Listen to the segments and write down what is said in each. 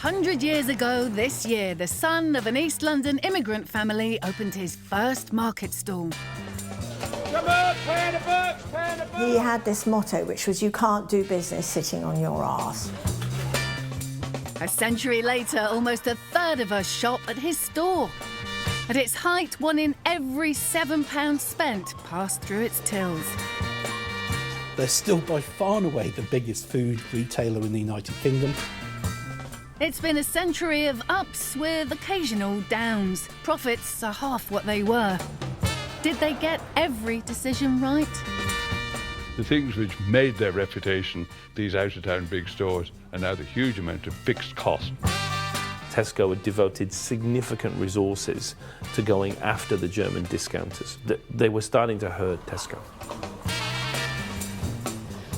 100 years ago this year, the son of an East London immigrant family opened his first market stall. Come on, pay the books, pay the books! He had this motto, which was, you can't do business sitting on your arse. A century later, almost a third of us shop at his store. At its height, 1 in every £7 spent passed through its tills. They're still by far and away the biggest food retailer in the United Kingdom. It's been a century of ups with occasional downs. Profits are half what they were. Did they get every decision right? The things which made their reputation, these out-of-town big stores, are now the huge amount of fixed cost. Tesco had devoted significant resources to going after the German discounters. They were starting to hurt Tesco.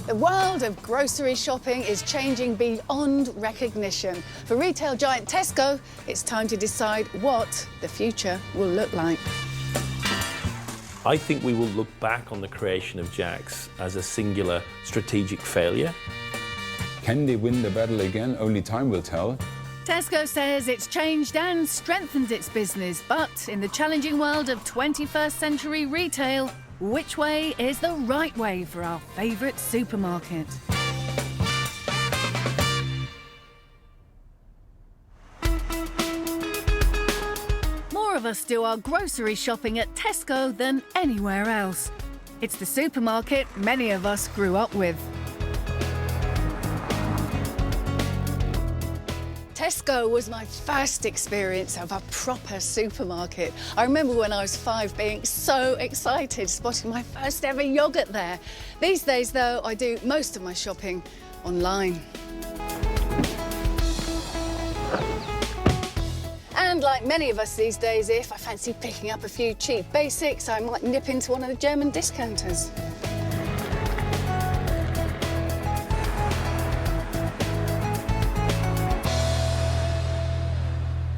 The world of grocery shopping is changing beyond recognition. For retail giant Tesco, it's time to decide what the future will look like. I think we will look back on the creation of Jack's as a singular strategic failure. Can they win the battle again? Only time will tell. Tesco says it's changed and strengthened its business, but in the challenging world of 21st century retail, which way is the right way for our favourite supermarket? More of us do our grocery shopping at Tesco than anywhere else. It's the supermarket many of us grew up with. Tesco was my first experience of a proper supermarket. I remember when I was 5 being so excited, spotting my first ever yoghurt there. These days, though, I do most of my shopping online. And like many of us these days, if I fancy picking up a few cheap basics, I might nip into one of the German discounters.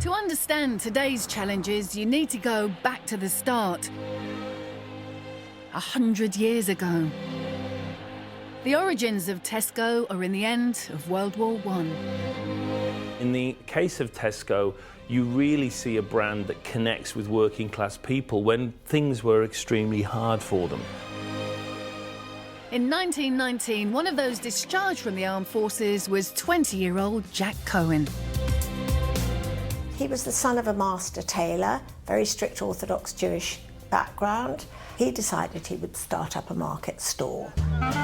To understand today's challenges, you need to go back to the start. 100 years ago. The origins of Tesco are in the end of World War I. In the case of Tesco, you really see a brand that connects with working class people when things were extremely hard for them. In 1919, one of those discharged from the armed forces was 20-year-old Jack Cohen. He was the son of a master tailor, very strict Orthodox Jewish background. He decided he would start up a market stall. Come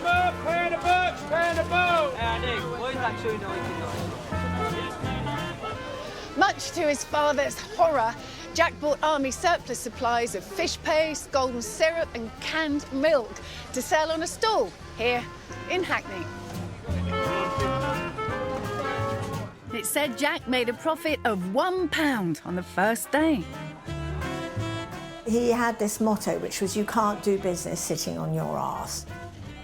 on, pay the books, pay the boat! Much to his father's horror, Jack bought army surplus supplies of fish paste, golden syrup and canned milk to sell on a stall here in Hackney. It said Jack made a profit of £1 on the first day. He had this motto, which was, you can't do business sitting on your arse.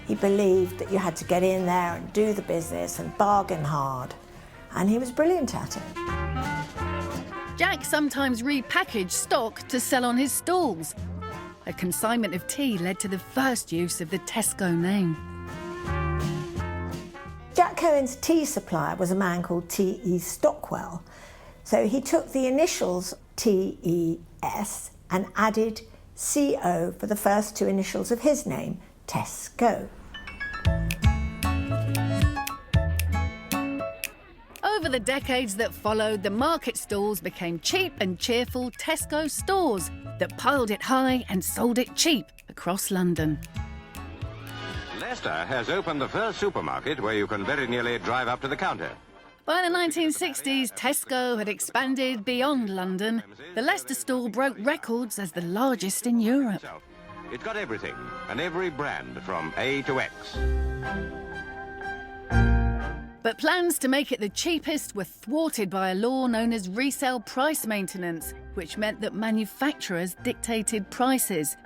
He believed that you had to get in there and do the business and bargain hard. And he was brilliant at it. Jack sometimes repackaged stock to sell on his stalls. A consignment of tea led to the first use of the Tesco name. Jack Cohen's tea supplier was a man called T.E. Stockwell. So he took the initials T.E.S. and added C.O. for the first 2 initials of his name, Tesco. Over the decades that followed, the market stalls became cheap and cheerful Tesco stores that piled it high and sold it cheap across London. Leicester has opened the first supermarket where you can very nearly drive up to the counter. By the 1960s, Tesco had expanded beyond London. The Leicester stall broke records as the largest in Europe. It's got everything, and every brand from A to X. But plans to make it the cheapest were thwarted by a law known as resale price maintenance, which meant that manufacturers dictated prices.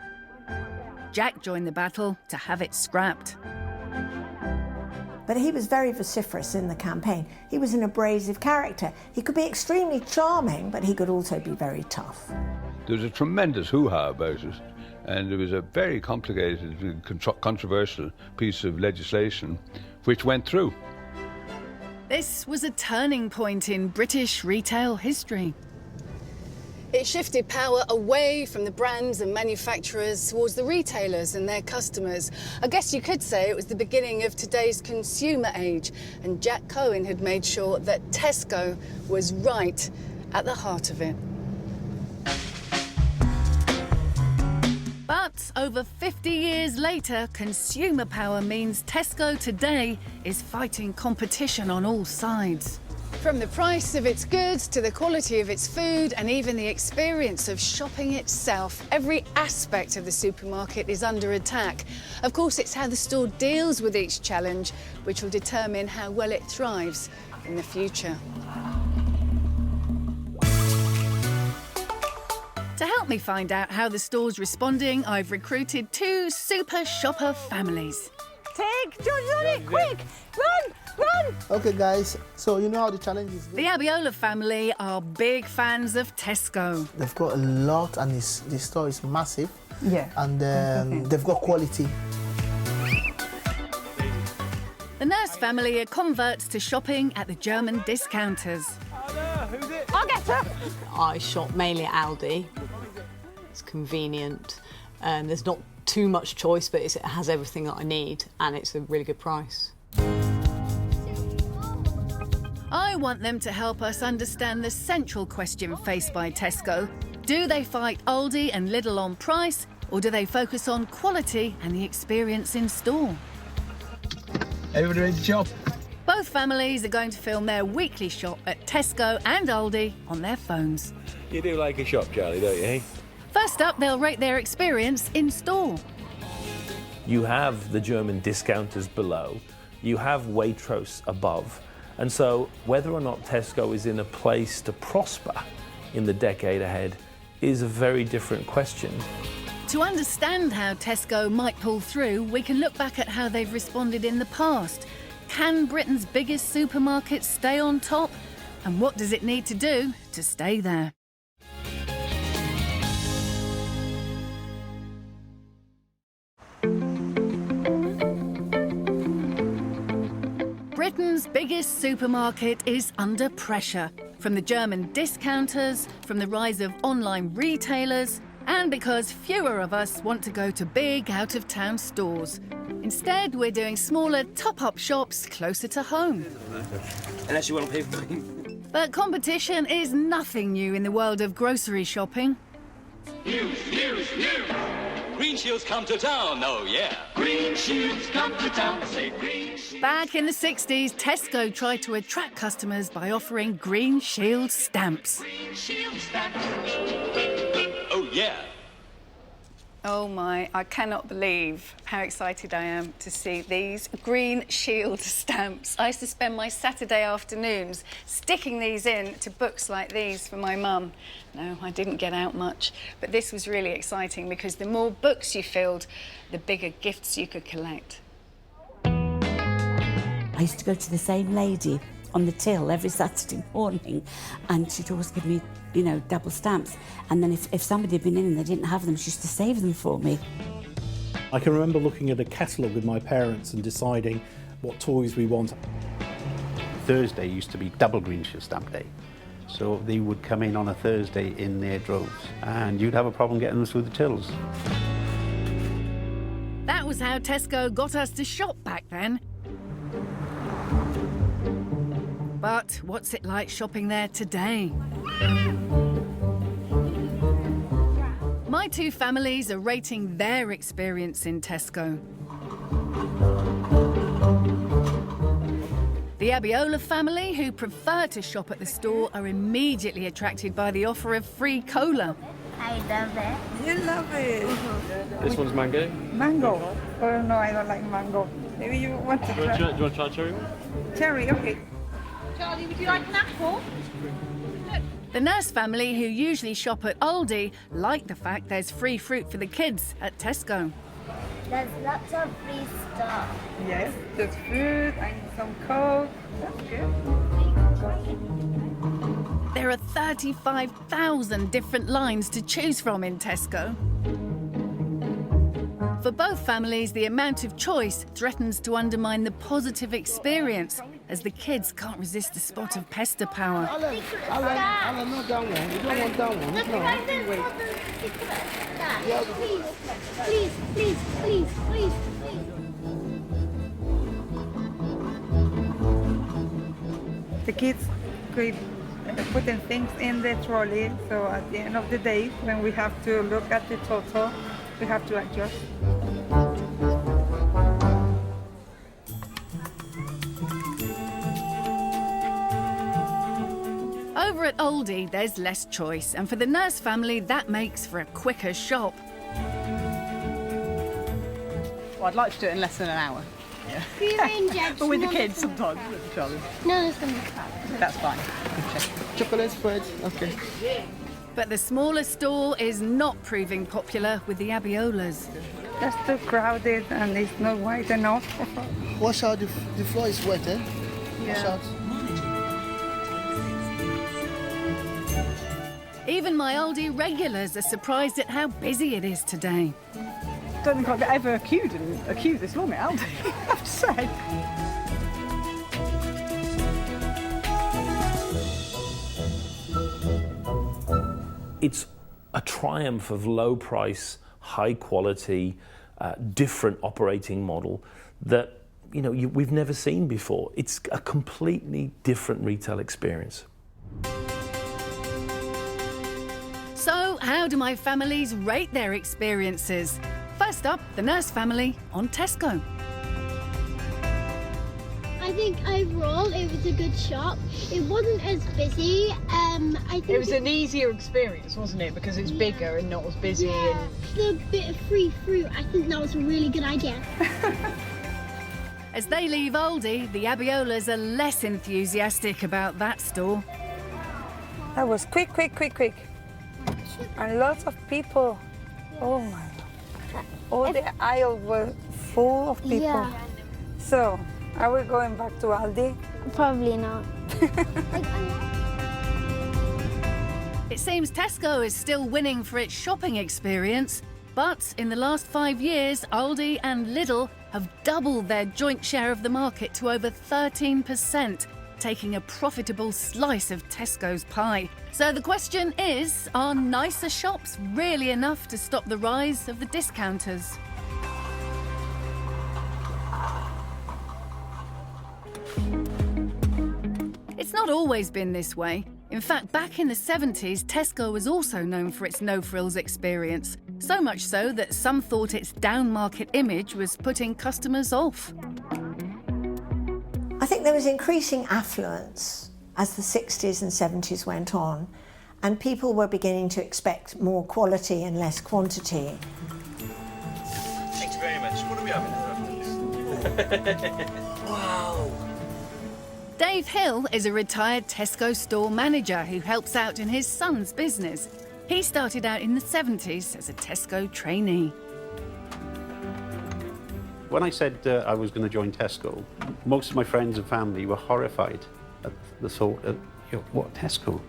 Jack joined the battle to have it scrapped. But he was very vociferous in the campaign. He was an abrasive character. He could be extremely charming, but he could also be very tough. There was a tremendous hoo-ha about it, and it was a very complicated and controversial piece of legislation which went through. This was a turning point in British retail history. It shifted power away from the brands and manufacturers towards the retailers and their customers. I guess you could say it was the beginning of today's consumer age, and Jack Cohen had made sure that Tesco was right at the heart of it. But over 50 years later, consumer power means Tesco today is fighting competition on all sides. From the price of its goods to the quality of its food and even the experience of shopping itself, every aspect of the supermarket is under attack. Of course, it's how the store deals with each challenge which will determine how well it thrives in the future. To help me find out how the store's responding, I've recruited two super shopper families. Take, Johnny, quick, run, run! Okay, guys, so you know how the challenge is. The Abiola family are big fans of Tesco. They've got a lot, and the store is massive. Yeah. And they've got quality. The Nurse family are converts to shopping at the German discounters. Who's it? I'll get her! I shop mainly at Aldi. It's convenient. There's not too much choice, but it has everything that I need, and it's a really good price. I want them to help us understand the central question faced by Tesco. Do they fight Aldi and Lidl on price, or do they focus on quality and the experience in store? Everybody ready to shop? Both families are going to film their weekly shop at Tesco and Aldi on their phones. You do like a shop, Charlie, don't you, eh? First up, they'll rate their experience in store. You have the German discounters below, you have Waitrose above, and so whether or not Tesco is in a place to prosper in the decade ahead is a very different question. To understand how Tesco might pull through, we can look back at how they've responded in the past. Can Britain's biggest supermarket stay on top? And what does it need to do to stay there? Britain's biggest supermarket is under pressure, from the German discounters, from the rise of online retailers, and because fewer of us want to go to big out-of-town stores. Instead, we're doing smaller top-up shops closer to home. Unless you want to pay for it. But competition is nothing new in the world of grocery shopping. News! Green Shields come to town, oh yeah. Green Shields come to town, say Green Shields. Back in the 60s, Tesco tried to attract customers by offering Green Shield stamps. Green Shield stamps. Oh yeah. Oh my, I cannot believe how excited I am to see these Green Shield stamps. I used to spend my Saturday afternoons sticking these in to books like these for my mum. No, I didn't get out much, but this was really exciting because the more books you filled, the bigger gifts you could collect. I used to go to the same lady on the till every Saturday morning, and she'd always give me, you know, double stamps. And then if somebody had been in and they didn't have them, she used to save them for me. I can remember looking at a catalogue with my parents and deciding what toys we want. Thursday used to be double Green Shield stamp day. So they would come in on a Thursday in their droves, and you'd have a problem getting them through the tills. That was how Tesco got us to shop back then. But what's it like shopping there today? My two families are rating their experience in Tesco. The Abiola family, who prefer to shop at the store, are immediately attracted by the offer of free cola. I love it. You love it. This one's mango. Mango? Oh no, I don't like mango. Maybe you want to try. Do you want to try cherry one? Cherry, okay. Charlie, would you like an apple? The Nurse family, who usually shop at Aldi, like the fact there's free fruit for the kids at Tesco. There's lots of free stuff. Yes, there's food and some Coke. That's good. There are 35,000 different lines to choose from in Tesco. For both families, the amount of choice threatens to undermine the positive experience. as the kids can't resist a spot of pester power. Alan, not that one. You don't want that one. No, wait. Please. The kids keep putting things in the trolley, so at the end of the day, when we have to look at the total, we have to adjust. Over at Aldi, there's less choice, and for the nurse family, that makes for a quicker shop. Well, I'd like to do it in less than an hour. Yeah. But with the kids sometimes, with each other. No, it's going to be crap. That's fine. Chocolate spread, okay. But the smaller store is not proving popular with the Abiolas. That's too crowded and it's not wide enough. Wash out, the floor is wet, eh? Wash out. Even my Aldi regulars are surprised at how busy it is today. I don't think I've ever queued this long at Aldi, I have to say. It's a triumph of low price, high quality, different operating model that we've never seen before. It's a completely different retail experience. So, how do my families rate their experiences? First up, the nurse family on Tesco. I think overall it was a good shop. It wasn't as busy. I think it was an easier experience, wasn't it? Because it's bigger and not as busy. Yeah, the bit of free fruit, I think that was a really good idea. As they leave Aldi, the Abiolas are less enthusiastic about that store. That was quick. And lots of people. Oh my God. All the aisle was full of people. Yeah. So, are we going back to Aldi? Probably not. It seems Tesco is still winning for its shopping experience, but in the last 5 years, Aldi and Lidl have doubled their joint share of the market to over 13%, taking a profitable slice of Tesco's pie. So the question is, are nicer shops really enough to stop the rise of the discounters? It's not always been this way. In fact, back in the 70s, Tesco was also known for its no-frills experience, so much so that some thought its down-market image was putting customers off. I think there was increasing affluence as the 60s and 70s went on, and people were beginning to expect more quality and less quantity. Thanks very much. What are we having? Wow. Dave Hill is a retired Tesco store manager who helps out in his son's business. He started out in the 70s as a Tesco trainee. When I said I was going to join Tesco, most of my friends and family were horrified at the thought of, what, Tesco?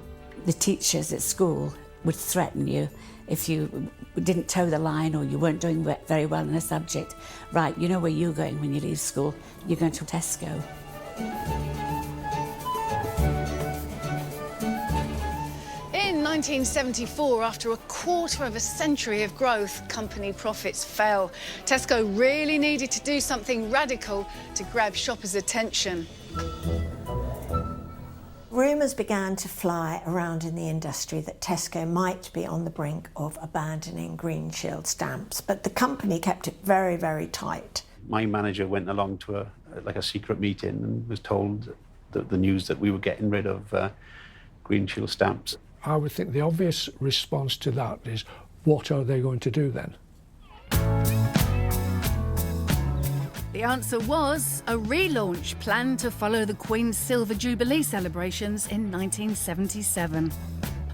The teachers at school would threaten you if you didn't toe the line or you weren't doing very well in a subject. Right, you know where you're going when you leave school. You're going to Tesco. In 1974, after a quarter of a century of growth, company profits fell. Tesco really needed to do something radical to grab shoppers' attention. Rumours began to fly around in the industry that Tesco might be on the brink of abandoning Green Shield stamps, but the company kept it very, very tight. My manager went along to a secret meeting and was told the news that we were getting rid of Green Shield stamps. I would think the obvious response to that is, what are they going to do then? The answer was a relaunch planned to follow the Queen's Silver Jubilee celebrations in 1977.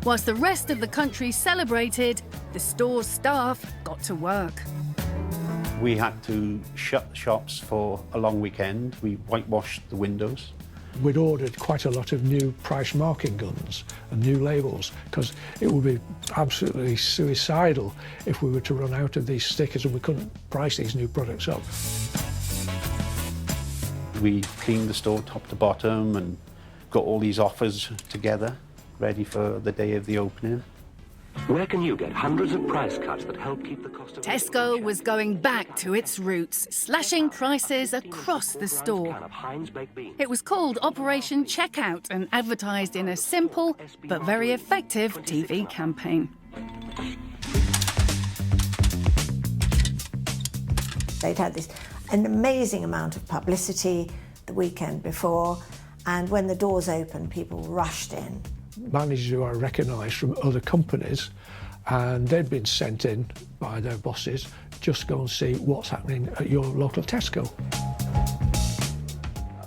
Whilst the rest of the country celebrated, the store's staff got to work. We had to shut the shops for a long weekend. We whitewashed the windows. We'd ordered quite a lot of new price marking guns and new labels because it would be absolutely suicidal if we were to run out of these stickers and we couldn't price these new products up. We cleaned the store top to bottom and got all these offers together, ready for the day of the opening. Where can you get hundreds of price cuts that help keep the cost of... Tesco was going back to its roots, slashing prices across the store. It was called Operation Checkout and advertised in a simple but very effective TV campaign. They'd had an amazing amount of publicity the weekend before, and when the doors opened, people rushed in. Managers who I recognised from other companies, and they'd been sent in by their bosses just to go and see what's happening at your local Tesco.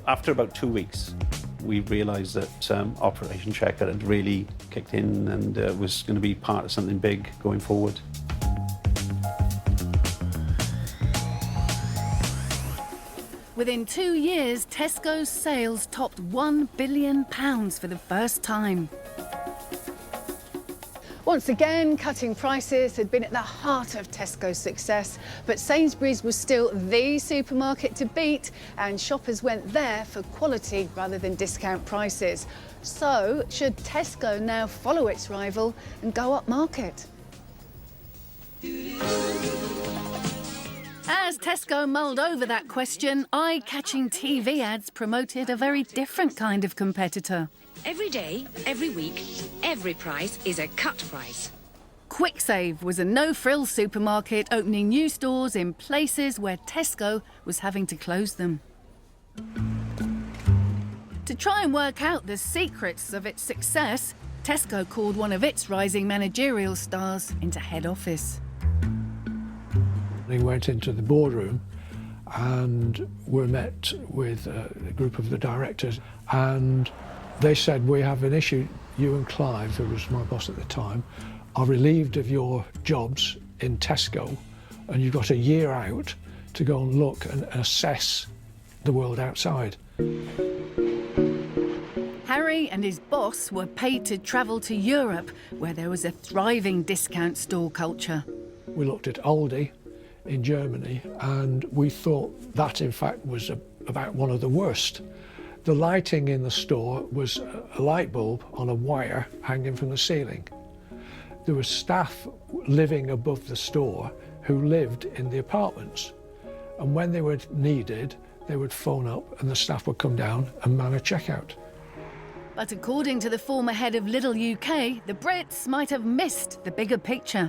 After about 2 weeks, we realised that Operation Checkout had really kicked in and was going to be part of something big going forward. Within 2 years, Tesco's sales topped £1 billion for the first time. Once again, cutting prices had been at the heart of Tesco's success, but Sainsbury's was still the supermarket to beat, and shoppers went there for quality rather than discount prices. So, should Tesco now follow its rival and go upmarket? As Tesco mulled over that question, eye-catching TV ads promoted a very different kind of competitor. Every day, every week, every price is a cut price. QuickSave was a no-frills supermarket opening new stores in places where Tesco was having to close them. To try and work out the secrets of its success, Tesco called one of its rising managerial stars into head office. We went into the boardroom and were met with a group of the directors, and they said, "We have an issue. You and Clive, who was my boss at the time, are relieved of your jobs in Tesco, and you've got a year out to go and look and assess the world outside." Harry and his boss were paid to travel to Europe, where there was a thriving discount store culture. We looked at Aldi in Germany, and we thought that, in fact, was about one of the worst. The lighting in the store was a light bulb on a wire hanging from the ceiling. There were staff living above the store who lived in the apartments, and when they were needed, they would phone up and the staff would come down and man a checkout. But according to the former head of Lidl UK, the Brits might have missed the bigger picture.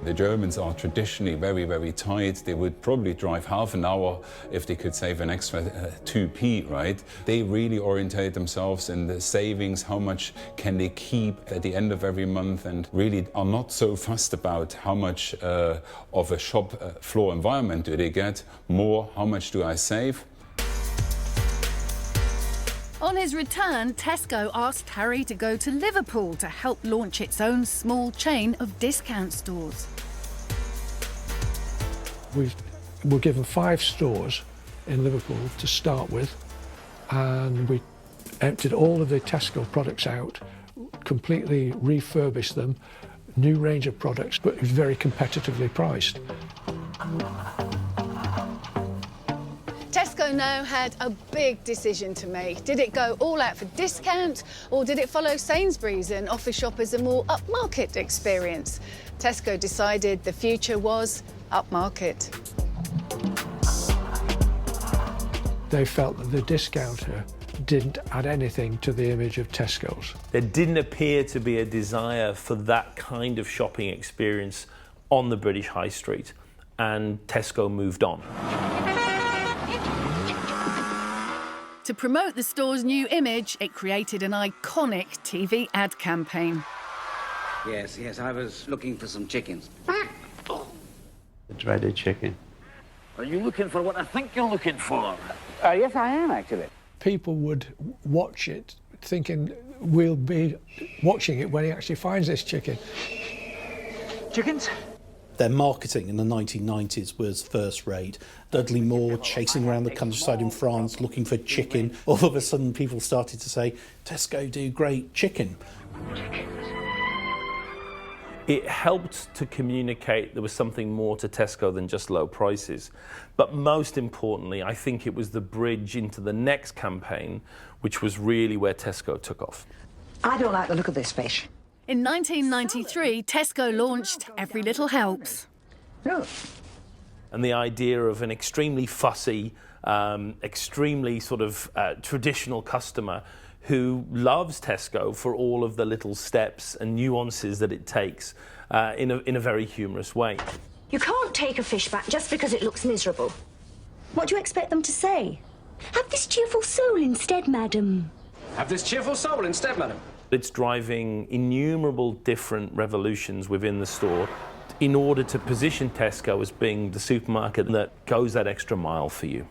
The Germans are traditionally very, very tight. They would probably drive half an hour if they could save an extra 2p, right? They really orientate themselves in the savings, how much can they keep at the end of every month, and really are not so fussed about how much of a shop floor environment do they get, more how much do I save. On his return, Tesco asked Harry to go to Liverpool to help launch its own small chain of discount stores. We were given 5 stores in Liverpool to start with, and we emptied all of the Tesco products out, completely refurbished them, new range of products, but it was very competitively priced. Tesco now had a big decision to make. Did it go all out for discount, or did it follow Sainsbury's and offer shoppers a more upmarket experience? Tesco decided the future was upmarket. They felt that the discounter didn't add anything to the image of Tesco's. There didn't appear to be a desire for that kind of shopping experience on the British High Street, and Tesco moved on. To promote the store's new image, it created an iconic TV ad campaign. Yes, I was looking for some chickens. The dreaded chicken. Are you looking for what I think you're looking for? Yes, I am, actually. People would watch it thinking we'll be watching it when he actually finds this chicken. Chickens? Their marketing in the 1990s was first rate. Dudley Moore chasing around the countryside in France looking for chicken. All of a sudden people started to say, Tesco do great chicken. It helped to communicate there was something more to Tesco than just low prices. But most importantly, I think it was the bridge into the next campaign, which was really where Tesco took off. I don't like the look of this fish. In 1993, Tesco launched Every Little Helps. No. And the idea of an extremely fussy, extremely sort of traditional customer who loves Tesco for all of the little steps and nuances that it takes in a very humorous way. You can't take a fish back just because it looks miserable. What do you expect them to say? Have this cheerful soul instead, madam. Have this cheerful soul instead, madam. It's driving innumerable different revolutions within the store in order to position Tesco as being the supermarket that goes that extra mile for you.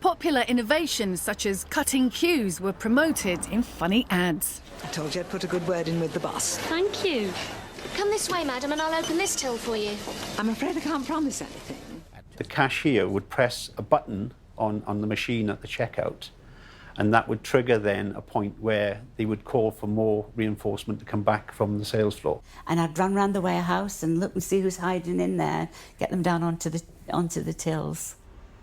Popular innovations such as cutting queues were promoted in funny ads. I told you I'd put a good word in with the boss. Thank you. Come this way, madam, and I'll open this till for you. I'm afraid I can't promise anything. The cashier would press a button on the machine at the checkout, and that would trigger then a point where they would call for more reinforcement to come back from the sales floor. And I'd run around the warehouse and look and see who's hiding in there, get them down onto the tills.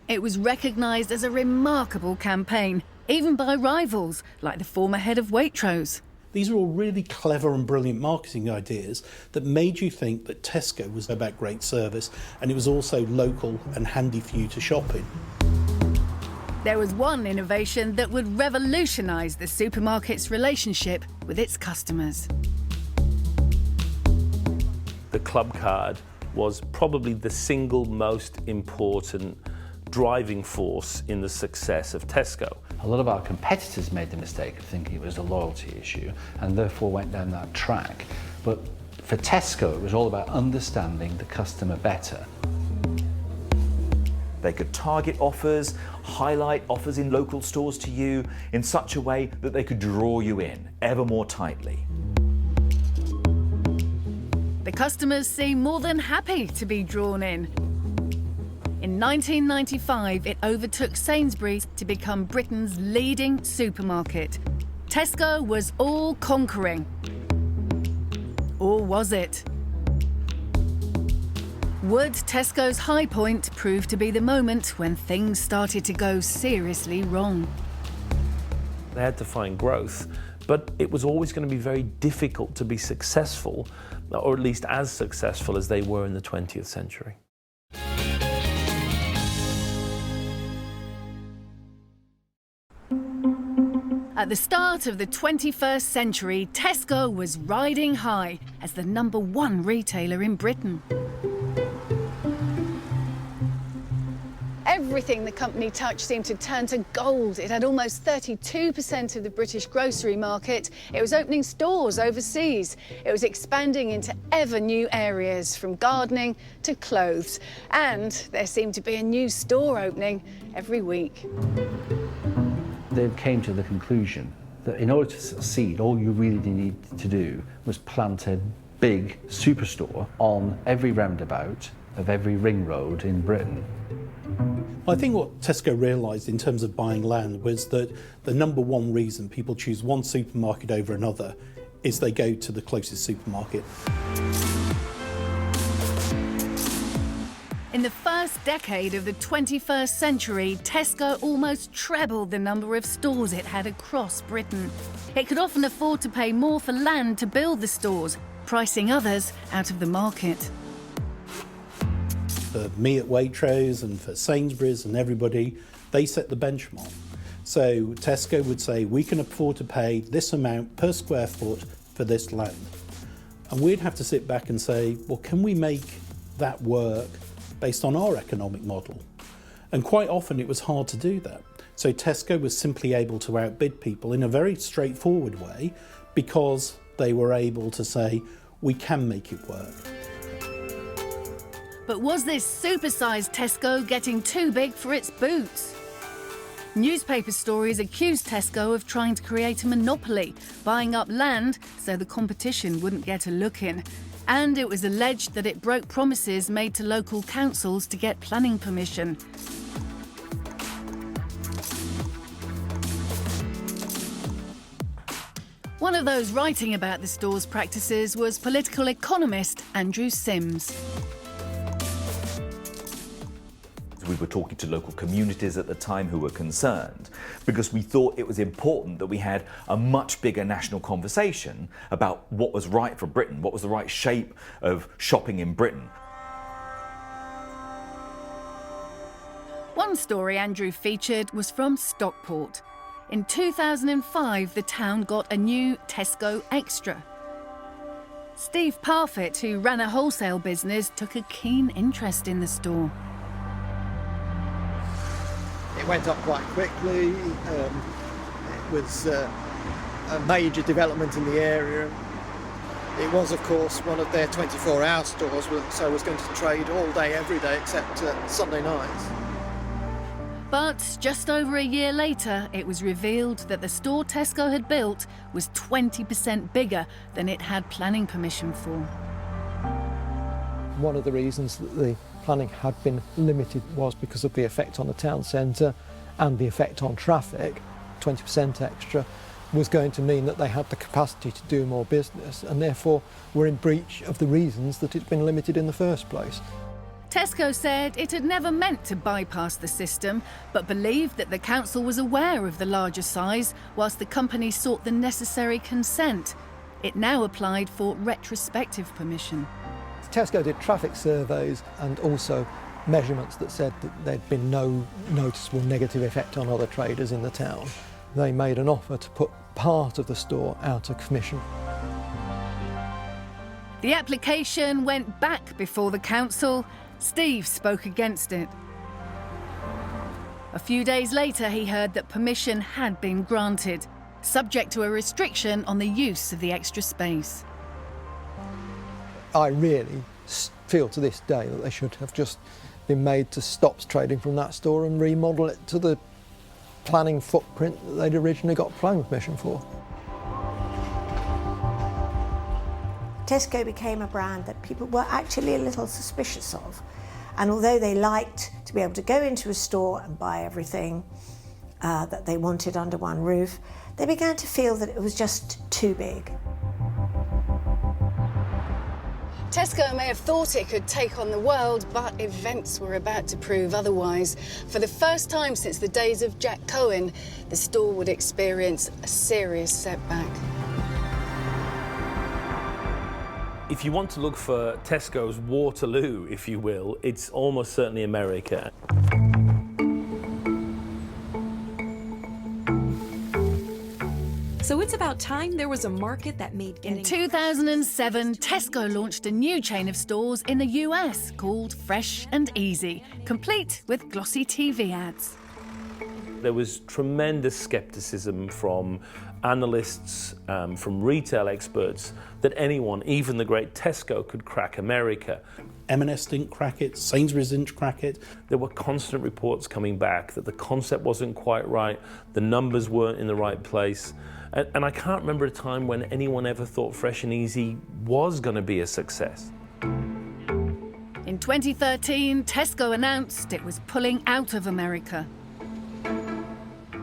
It was recognised as a remarkable campaign, even by rivals like the former head of Waitrose. These are all really clever and brilliant marketing ideas that made you think that Tesco was about great service, and it was also local and handy for you to shop in. There was one innovation that would revolutionise the supermarket's relationship with its customers. The clubcard was probably the single most important driving force in the success of Tesco. A lot of our competitors made the mistake of thinking it was a loyalty issue and therefore went down that track. But for Tesco, it was all about understanding the customer better. They could target offers, highlight offers in local stores to you in such a way that they could draw you in ever more tightly. The customers seem more than happy to be drawn in. In 1995, it overtook Sainsbury's to become Britain's leading supermarket. Tesco was all-conquering. Or was it? Would Tesco's high point prove to be the moment when things started to go seriously wrong? They had to find growth, but it was always going to be very difficult to be successful, or at least as successful as they were in the 20th century. At the start of the 21st century, Tesco was riding high as the #1 retailer in Britain. Everything the company touched seemed to turn to gold. It had almost 32% of the British grocery market. It was opening stores overseas. It was expanding into ever new areas, from gardening to clothes. And there seemed to be a new store opening every week. They came to the conclusion that in order to succeed, all you really needed to do was plant a big superstore on every roundabout of every ring road in Britain. I think what Tesco realised in terms of buying land was that the #1 reason people choose one supermarket over another is they go to the closest supermarket. In the first decade of the 21st century, Tesco almost trebled the number of stores it had across Britain. It could often afford to pay more for land to build the stores, pricing others out of the market. For me at Waitrose and for Sainsbury's and everybody, they set the benchmark. So Tesco would say, we can afford to pay this amount per square foot for this land. And we'd have to sit back and say, well, can we make that work based on our economic model? And quite often it was hard to do that. So Tesco was simply able to outbid people in a very straightforward way because they were able to say, we can make it work. But was this supersized Tesco getting too big for its boots? Newspaper stories accused Tesco of trying to create a monopoly, buying up land so the competition wouldn't get a look in. And it was alleged that it broke promises made to local councils to get planning permission. One of those writing about the store's practices was political economist Andrew Sims. We were talking to local communities at the time who were concerned because we thought it was important that we had a much bigger national conversation about what was right for Britain, what was the right shape of shopping in Britain. One story Andrew featured was from Stockport. In 2005, the town got a new Tesco Extra. Steve Parfitt, who ran a wholesale business, took a keen interest in the store. It went up quite quickly. It was a major development in the area. It was, of course, one of their 24-hour stores, so it was going to trade all day, every day, except Sunday nights. But just over a year later, it was revealed that the store Tesco had built was 20% bigger than it had planning permission for. One of the reasons that the planning had been limited was because of the effect on the town centre and the effect on traffic. 20% extra was going to mean that they had the capacity to do more business and therefore were in breach of the reasons that it'd been limited in the first place. Tesco said it had never meant to bypass the system, but believed that the council was aware of the larger size whilst the company sought the necessary consent. It now applied for retrospective permission. Tesco did traffic surveys and also measurements that said that there'd been no noticeable negative effect on other traders in the town. They made an offer to put part of the store out of commission. The application went back before the council. Steve spoke against it. A few days later, he heard that permission had been granted, subject to a restriction on the use of the extra space. I really feel to this day that they should have just been made to stop trading from that store and remodel it to the planning footprint that they'd originally got planning permission for. Tesco became a brand that people were actually a little suspicious of. And although they liked to be able to go into a store and buy everything that they wanted under one roof, they began to feel that it was just too big. Tesco may have thought it could take on the world, but events were about to prove otherwise. For the first time since the days of Jack Cohen, the store would experience a serious setback. If you want to look for Tesco's Waterloo, if you will, it's almost certainly America. So it's about time there was a market that made getting... In 2007, Tesco launched a new chain of stores in the US called Fresh and Easy, complete with glossy TV ads. There was tremendous scepticism from analysts, from retail experts, that anyone, even the great Tesco, could crack America. M&S didn't crack it, Sainsbury's didn't crack it. There were constant reports coming back that the concept wasn't quite right, the numbers weren't in the right place. And I can't remember a time when anyone ever thought Fresh and Easy was going to be a success. In 2013, Tesco announced it was pulling out of America.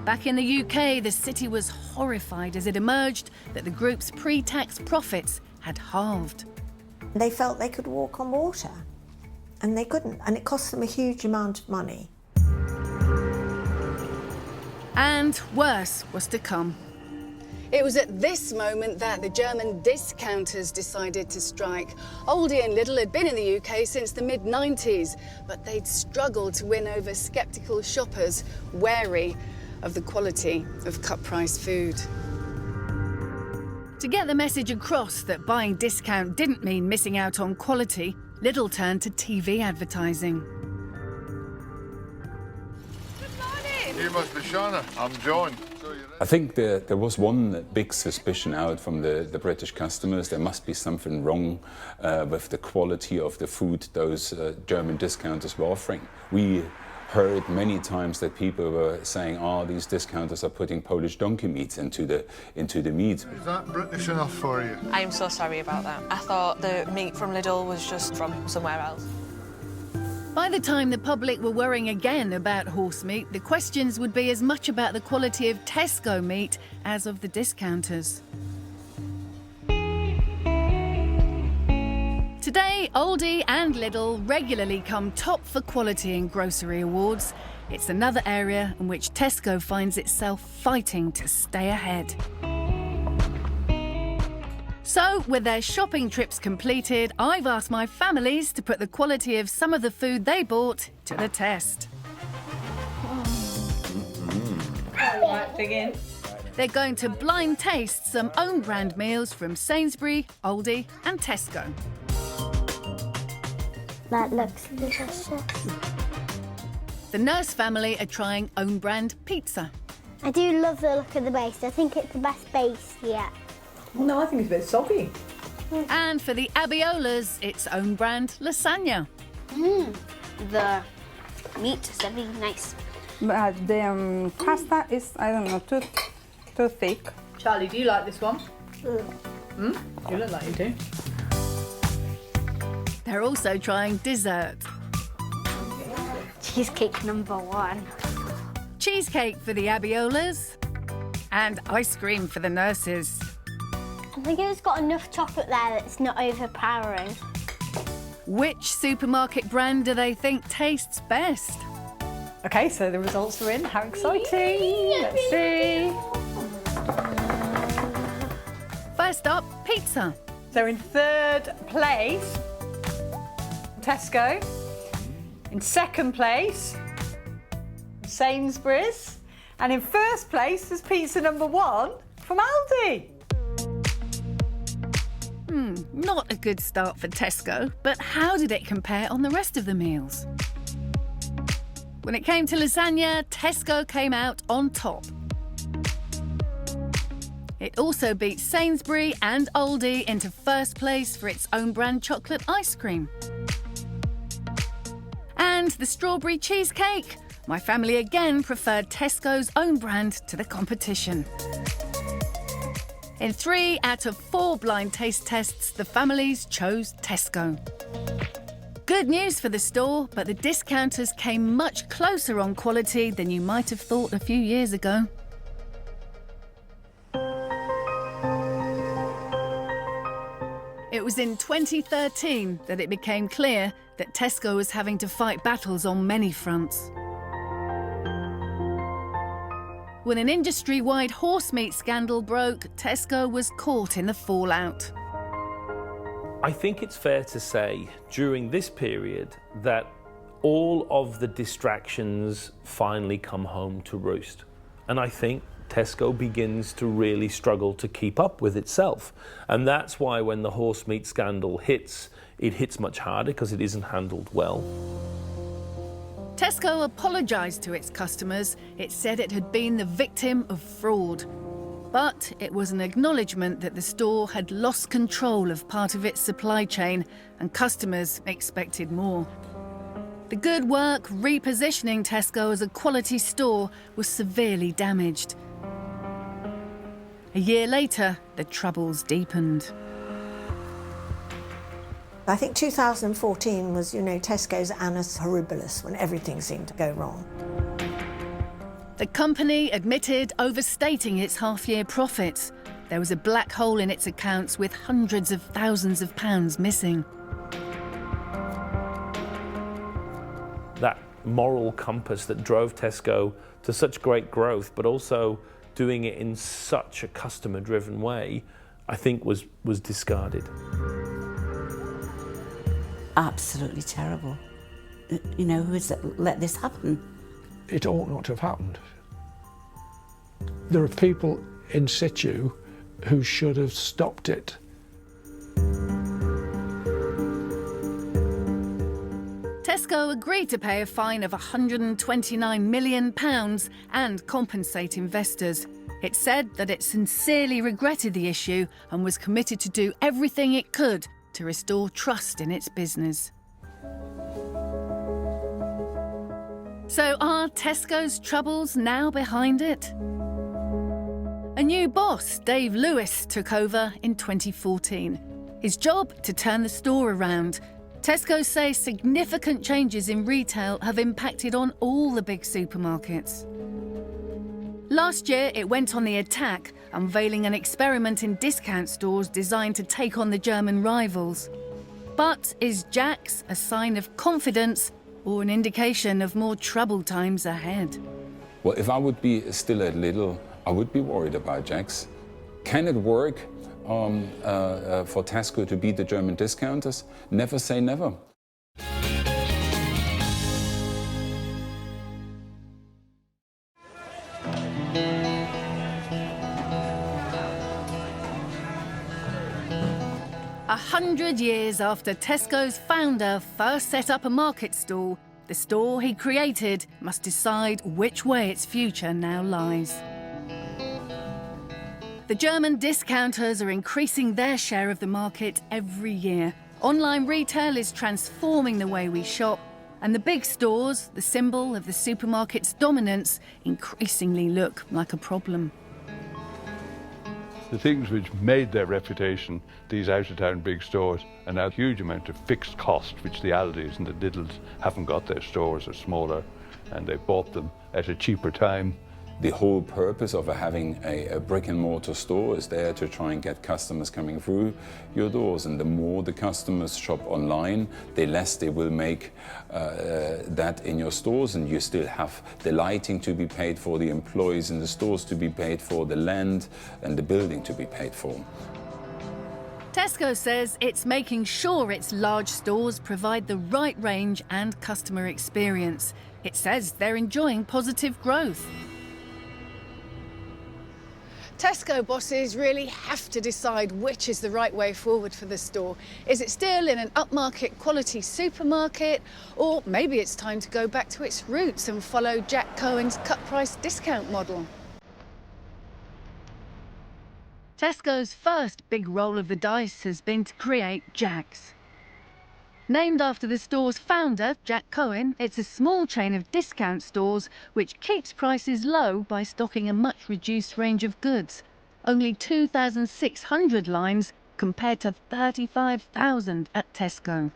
Back in the UK, the city was horrified as it emerged that the group's pre-tax profits had halved. They felt they could walk on water, and they couldn't, and it cost them a huge amount of money. And worse was to come. It was at this moment that the German discounters decided to strike. Aldi and Lidl had been in the UK since the mid-90s, but they'd struggled to win over sceptical shoppers wary of the quality of cut-price food. To get the message across that buying discount didn't mean missing out on quality, Lidl turned to TV advertising. You must be Fiona. I'm John. I think there was one big suspicion out from the British customers. There must be something wrong with the quality of the food those German discounters were offering. We heard many times that people were saying, "Oh, these discounters are putting Polish donkey meat into the meat." Is that British enough for you? I am so sorry about that. I thought the meat from Lidl was just from somewhere else. By the time the public were worrying again about horse meat, the questions would be as much about the quality of Tesco meat as of the discounters. Sainsbury, Aldi and Lidl regularly come top for quality in grocery awards. It's another area in which Tesco finds itself fighting to stay ahead. So, with their shopping trips completed, I've asked my families to put the quality of some of the food they bought to the test. Right, dig in. They're going to blind taste some own brand meals from Sainsbury, Aldi and Tesco. That looks delicious. The Nurse family are trying own brand pizza. I do love the look of the base. I think it's the best base yet. No, I think it's a bit soggy. And for the Abiolas, it's own brand lasagna. The meat is very nice. The pasta is, I don't know, too thick. Charlie, do you like this one? You look like you do. They're also trying dessert. Cheesecake #1. Cheesecake for the Abiolas and ice cream for the nurses. I think it's got enough chocolate there that it's not overpowering. Which supermarket brand do they think tastes best? Okay, so the results are in. How exciting! Let's see. First up, pizza. So in third place, Tesco. In second place, Sainsbury's. And in first place is pizza #1 from Aldi. Not a good start for Tesco, but how did it compare on the rest of the meals? When it came to lasagna, Tesco came out on top. It also beat Sainsbury and Aldi into first place for its own brand chocolate ice cream. And the strawberry cheesecake? My family again preferred Tesco's own brand to the competition. In 3 out of 4 blind taste tests, the families chose Tesco. Good news for the store, but the discounters came much closer on quality than you might have thought a few years ago. It was in 2013 that it became clear that Tesco was having to fight battles on many fronts. When an industry-wide horse meat scandal broke, Tesco was caught in the fallout. I think it's fair to say during this period that all of the distractions finally come home to roost. And I think Tesco begins to really struggle to keep up with itself. And that's why when the horse meat scandal hits, it hits much harder because it isn't handled well. Tesco apologised to its customers. It said it had been the victim of fraud. But it was an acknowledgement that the store had lost control of part of its supply chain and customers expected more. The good work repositioning Tesco as a quality store was severely damaged. A year later, the troubles deepened. I think 2014 was, Tesco's annus horribilis, when everything seemed to go wrong. The company admitted overstating its half-year profits. There was a black hole in its accounts with hundreds of thousands of pounds missing. That moral compass that drove Tesco to such great growth, but also doing it in such a customer-driven way, I think was discarded. Absolutely terrible. Who has let this happen? It ought not to have happened. There are people in situ who should have stopped it. Tesco agreed to pay a fine of £129 million and compensate investors. It said that it sincerely regretted the issue and was committed to do everything it could to restore trust in its business. So are Tesco's troubles now behind it? A new boss, Dave Lewis, took over in 2014. His job to turn the store around. Tesco say significant changes in retail have impacted on all the big supermarkets. Last year, it went on the attack, unveiling an experiment in discount stores designed to take on the German rivals. But is Jack's a sign of confidence or an indication of more troubled times ahead? Well, if I would be still at Lidl, I would be worried about Jack's. Can it work for Tesco to beat the German discounters? Never say never. 100 years after Tesco's founder first set up a market stall, the store he created must decide which way its future now lies. The German discounters are increasing their share of the market every year. Online retail is transforming the way we shop, and the big stores, the symbol of the supermarket's dominance, increasingly look like a problem. The things which made their reputation, these out-of-town big stores, are now a huge amount of fixed cost, which the Aldis and the Lidls haven't got. Their stores are smaller, and they bought them at a cheaper time. The whole purpose of having a brick-and-mortar store is there to try and get customers coming through your doors. And the more the customers shop online, the less they will make that in your stores. And you still have the lighting to be paid for, the employees in the stores to be paid for, the land and the building to be paid for. Tesco says it's making sure its large stores provide the right range and customer experience. It says they're enjoying positive growth. Tesco bosses really have to decide which is the right way forward for the store. Is it still in an upmarket quality supermarket? Or maybe it's time to go back to its roots and follow Jack Cohen's cut price discount model. Tesco's first big roll of the dice has been to create Jack's. Named after the store's founder, Jack Cohen, it's a small chain of discount stores which keeps prices low by stocking a much reduced range of goods. Only 2,600 lines compared to 35,000 at Tesco.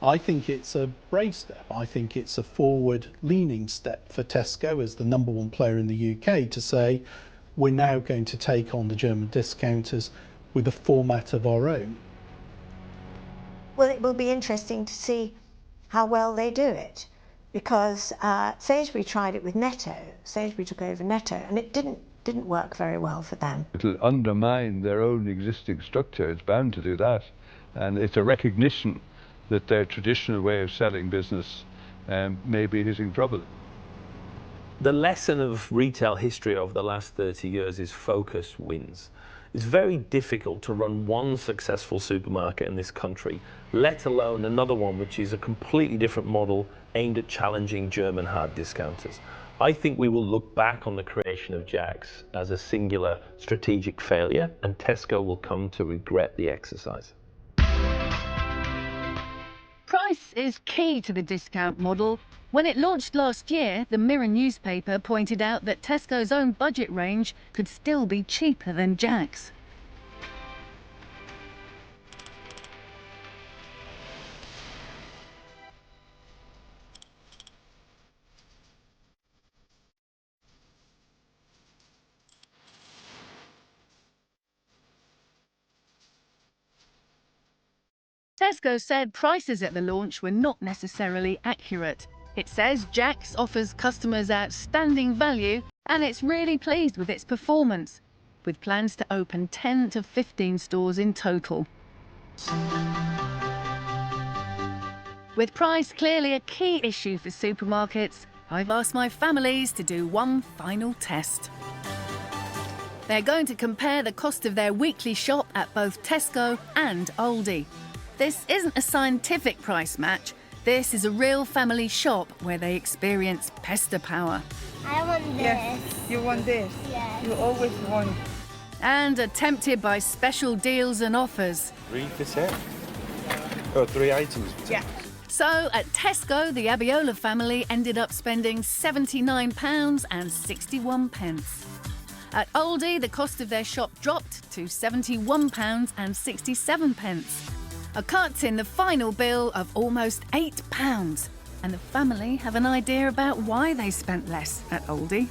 I think it's a brave step. I think it's a forward-leaning step for Tesco as the #1 player in the UK to say, we're now going to take on the German discounters with a format of our own. Well, it will be interesting to see how well they do it, because Sainsbury tried it with Netto. Sainsbury took over Netto, and it didn't work very well for them. It'll undermine their own existing structure. It's bound to do that, and it's a recognition that their traditional way of selling business may be hitting trouble. The lesson of retail history over the last 30 years is focus wins. It's very difficult to run one successful supermarket in this country, let alone another one which is a completely different model aimed at challenging German hard discounters. I think we will look back on the creation of Jack's as a singular strategic failure, and Tesco will come to regret the exercise. Price is key to the discount model. When it launched last year, the Mirror newspaper pointed out that Tesco's own budget range could still be cheaper than Jack's. Tesco said prices at the launch were not necessarily accurate. It says Jack's offers customers outstanding value, and it's really pleased with its performance, with plans to open 10 to 15 stores in total. With price clearly a key issue for supermarkets, I've asked my families to do one final test. They're going to compare the cost of their weekly shop at both Tesco and Aldi. This isn't a scientific price match. This is a real family shop where they experience pester power. I want this. Yes, you want this? Yes. You always want. And are tempted by special deals and offers. 3 for set? Oh, 3 items. Yeah. So at Tesco, the Abiola family ended up spending £79.61. At Aldi, the cost of their shop dropped to £71.67. A cut in the final bill of almost £8. And the family have an idea about why they spent less at Aldi.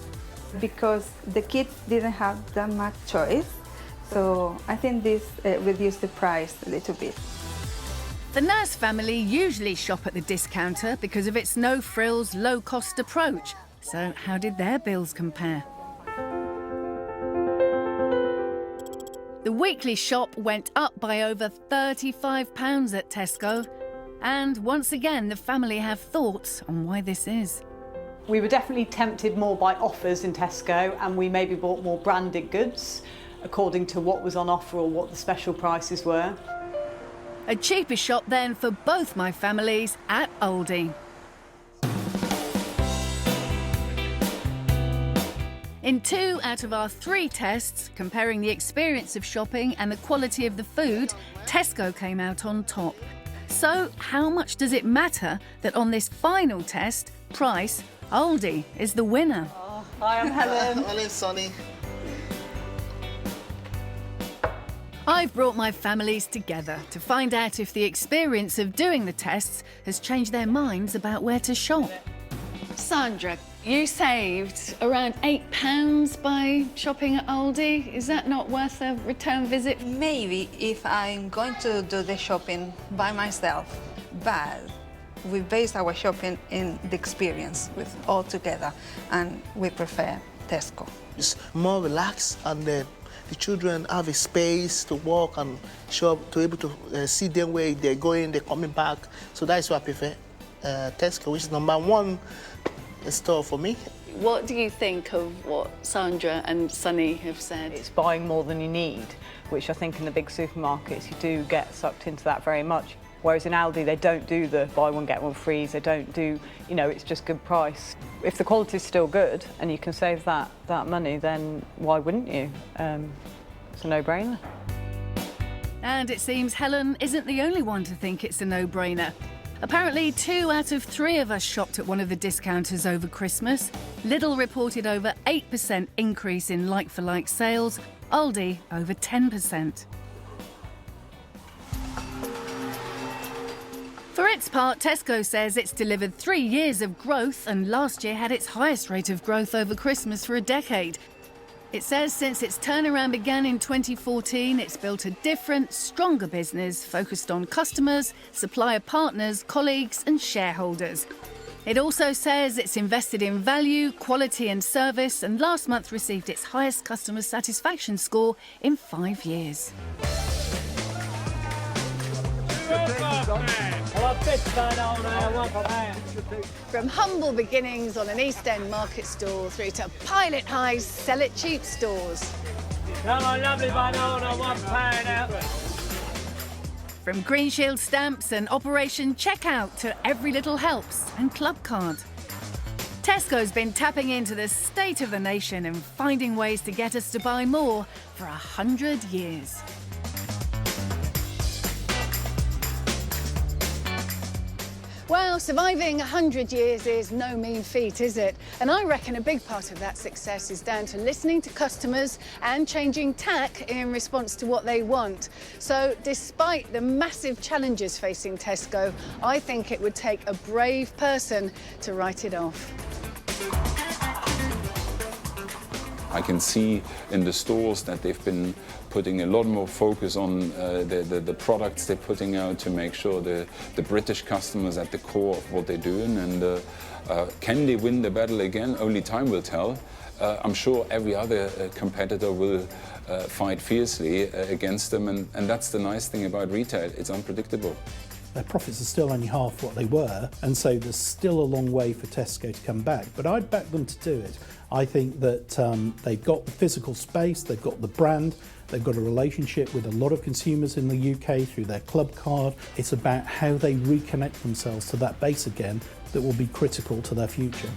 Because the kids didn't have that much choice, So I think this reduced the price a little bit. The Nurse family usually shop at the discounter because of its no-frills, low-cost approach. So how did their bills compare? The weekly shop went up by over £35 at Tesco. And once again, the family have thoughts on why this is. We were definitely tempted more by offers in Tesco, and we maybe bought more branded goods according to what was on offer or what the special prices were. A cheaper shop then for both my families at Aldi. In 2 out of our 3 tests, comparing the experience of shopping and the quality of the food, Tesco came out on top. So how much does it matter that on this final test, price, Aldi is the winner? Oh, hi, I'm Helen. Hello, Sonny. I've brought my families together to find out if the experience of doing the tests has changed their minds about where to shop. Sandra, you saved around £8 by shopping at Aldi. Is that not worth a return visit? Maybe if I'm going to do the shopping by myself, but we base our shopping in the experience with all together, and we prefer Tesco. It's more relaxed, and the children have a space to walk and shop, to able to see them where they're going, they're coming back. So that's why I prefer Tesco, which is #1 store for me. What do you think of what Sandra and Sunny have said? It's buying more than you need, which I think in the big supermarkets you do get sucked into that very much. Whereas in Aldi they don't do the buy one get one free, they don't do, you know, it's just good price. If the quality's still good and you can save that money, then why wouldn't you? It's a no-brainer. And it seems Helen isn't the only one to think it's a no-brainer. Apparently 2 out of 3 of us shopped at one of the discounters over Christmas. Lidl reported over 8% increase in like-for-like sales, Aldi over 10%. For its part, Tesco says it's delivered 3 years of growth and last year had its highest rate of growth over Christmas for a decade. It says since its turnaround began in 2014, it's built a different, stronger business focused on customers, supplier partners, colleagues and shareholders. It also says it's invested in value, quality and service, and last month received its highest customer satisfaction score in 5 years. From humble beginnings on an East End market stall through to pilot high sell it cheap stores. Come on, lovely banana, £1 out. From Green Shield stamps and Operation Checkout to Every Little Helps and clubcard. Tesco's been tapping into the state of the nation and finding ways to get us to buy more for 100 years. Well, surviving 100 years is no mean feat, is it? And I reckon a big part of that success is down to listening to customers and changing tack in response to what they want. So, despite the massive challenges facing Tesco, I think it would take a brave person to write it off. I can see in the stores that they've been putting a lot more focus on the products they're putting out to make sure the British customers at the core of what they're doing. And can they win the battle again? Only time will tell. I'm sure every other competitor will fight fiercely against them, and that's the nice thing about retail. It's unpredictable. Their profits are still only half what they were, and so there's still a long way for Tesco to come back. But I'd back them to do it. I think that they've got the physical space, they've got the brand, they've got a relationship with a lot of consumers in the UK through their club card. It's about how they reconnect themselves to that base again that will be critical to their future.